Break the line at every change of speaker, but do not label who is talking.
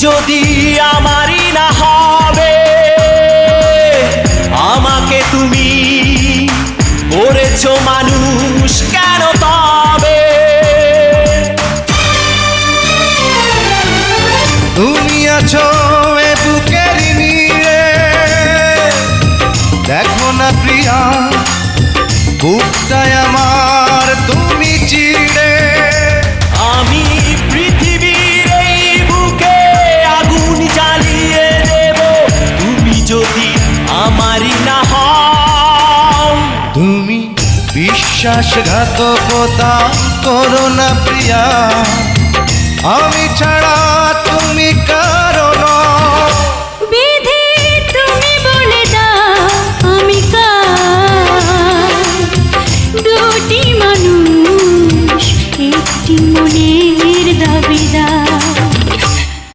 যদি আমারই না হবে, আমাকে তুমি করেছো মানুষ কেন তবে?
তুমি আছো এ বুকের নীড়ে, দেখো না প্রিয়া বুকটায় আমার তুমি চিড়ে।
আমি পৃথিবীর এই বুকে আগুন জ্বালিয়ে দেব, তুমি যদি আমারই না হও।
তুমি বিশ্বাসঘাতকতা করো না প্রিয়া, আমি ছাড়া